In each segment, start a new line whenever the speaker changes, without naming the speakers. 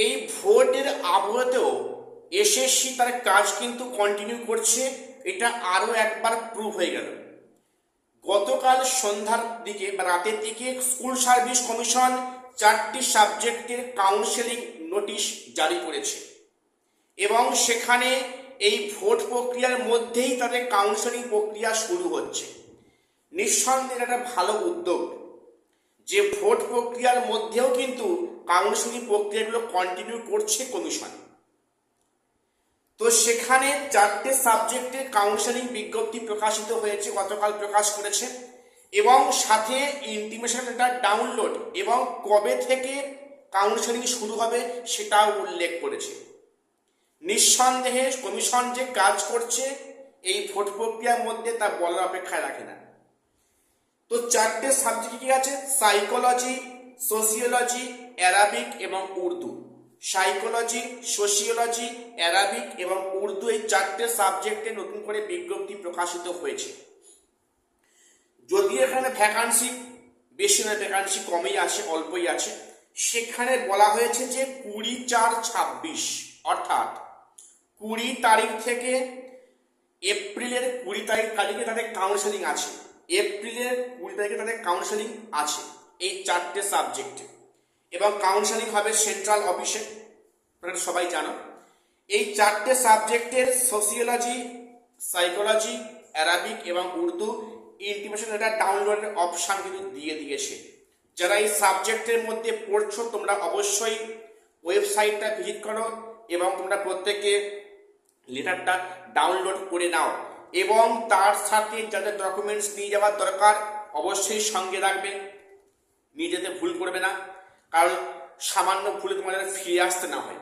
এই ভোটের আবহাওয়াতেও এসএসসি তার কাজ কিন্তু কন্টিনিউ করছে। এটা আরও একবার প্রুভ হয়ে গেল। গতকাল সন্ধ্যার দিকে বা রাতের দিকে স্কুল সার্ভিস কমিশন 4টি সাবজেক্টের কাউন্সেলিং নোটিশ জারি করেছে এবং সেখানে এই ভোট প্রক্রিয়ার মধ্যেই তাদের কাউন্সেলিং প্রক্রিয়া শুরু হচ্ছে। নিঃসন্দেহে একটা ভালো উদ্যোগ যে ভোট প্রক্রিয়ার মধ্যেও কিন্তু কাউন্সেলিং প্রক্রিয়াগুলো কন্টিনিউ করছে কমিশন। তো সেখানে 4টে সাবজেক্টে কাউন্সেলিং বিজ্ঞপ্তি প্রকাশিত হয়েছে, গতকাল প্রকাশ করেছে এবং সাথে ইন্টিমেশন লেটার ডাউনলোড এবং কবে থেকে কাউন্সেলিং শুরু হবে সেটাও উল্লেখ করেছে। নিঃসন্দেহে কমিশন যে কাজ করছে এই ভোট প্রক্রিয়ার মধ্যে তা বলার অপেক্ষায় রাখে না। তো 4টে সাবজেক্ট কি আছে? সাইকোলজি, সোশিওলজি, অ্যারাবিক এবং উর্দু। সাইকোলজি, সোশিওলজি, অ্যারাবিক এবং উর্দু এই 4টে সাবজেক্টে নতুন করে বিজ্ঞপ্তি প্রকাশিত হয়েছে। যদি এখানে ভ্যাকান্সি বেশি নয়, ভ্যাকান্সি কমই আছে, অল্পই আছে। সেখানে বলা হয়েছে যে 20/4/26 অর্থাৎ 20 তারিখ থেকে এপ্রিলের 20 তারিখে তাদের কাউন্সেলিং আছে। এপ্রিলের 20 তারিখে তাদের কাউন্সেলিং আছে এই 4টে সাবজেক্টে এবং কাউন্সেলিং হবে সেন্ট্রাল অফিসে, আপনারা সবাই জানো। এই 4টে সাবজেক্টের সোশিওলজি, সাইকোলজি, অ্যারাবিক এবং উর্দু ইন্টিমেশন লেটার ডাউনলোডের অপশান কিন্তু দিয়ে দিয়েছে। যারা এই সাবজেক্টের মধ্যে পড়ছো তোমরা অবশ্যই ওয়েবসাইটটা ভিজিট করো এবং তোমরা প্রত্যেকে লেটারটা ডাউনলোড করে নাও এবং তার সাথে যাদের ডকুমেন্টস নিয়ে যাওয়ার দরকার অবশ্যই সঙ্গে রাখবে। নিয়ে যেতে ভুল করবে না, কারণ সামান্য ভুলে তোমাদের ফিরে আসতে না হয়।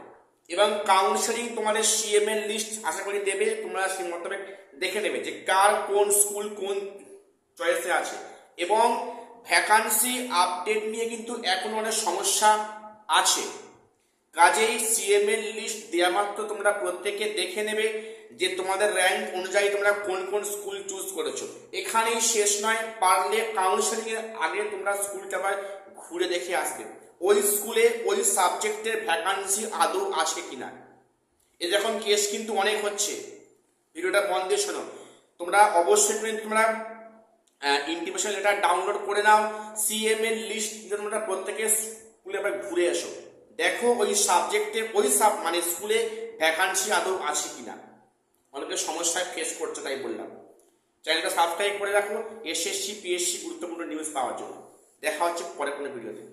এবং কাউন্সেলিং তোমাদের সিএমএল লিস্ট আশা করি দেবে, তোমরা সেই মোতাবেক দেখে নেবে যে কার কোন স্কুল কোন চয়েসে আছে। এবং ভ্যাকান্সি আপডেট নিয়ে কিন্তু এখন অনেক সমস্যা আছে, কাজেই সিএমএল লিস্ট দেওয়া মাত্র তোমরা প্রত্যেকে দেখে নেবে যে তোমাদের র্যাঙ্ক অনুযায়ী তোমরা কোন কোন স্কুল চুজ করেছো। এখানেই শেষ নয়, পারলে কাউন্সেলিং এর আগে তোমরা স্কুলটা আবার ঘুরে দেখে আসবে ওই স্কুলে ওই সাবজেক্টের ভ্যাকান্সি আদৌ আছে কিনা। এ যখন কেস কিন্তু অনেক হচ্ছে, ভিডিওটা মন দিয়ে শোনো। তোমরা অবশ্যই তোমরা ইন্টিমেশন লেটার ডাউনলোড করে নাও, সিএমএল লিস্ট তোমরা প্রত্যেকে স্কুলে আবার ঘুরে এসো, দেখো ওই সাবজেক্টে ওই মানে স্কুলে ভ্যাকান্সি আদৌ আছে কিনা। অনেকে সমস্যায় ফেস করছে, তাই বললাম। চ্যানেলটা সাবস্ক্রাইব করে রাখো এসএসসি পিএসসি গুরুত্বপূর্ণ নিউজ পাওয়ার জন্য। দেখা হচ্ছে পরে কোনো ভিডিওতে।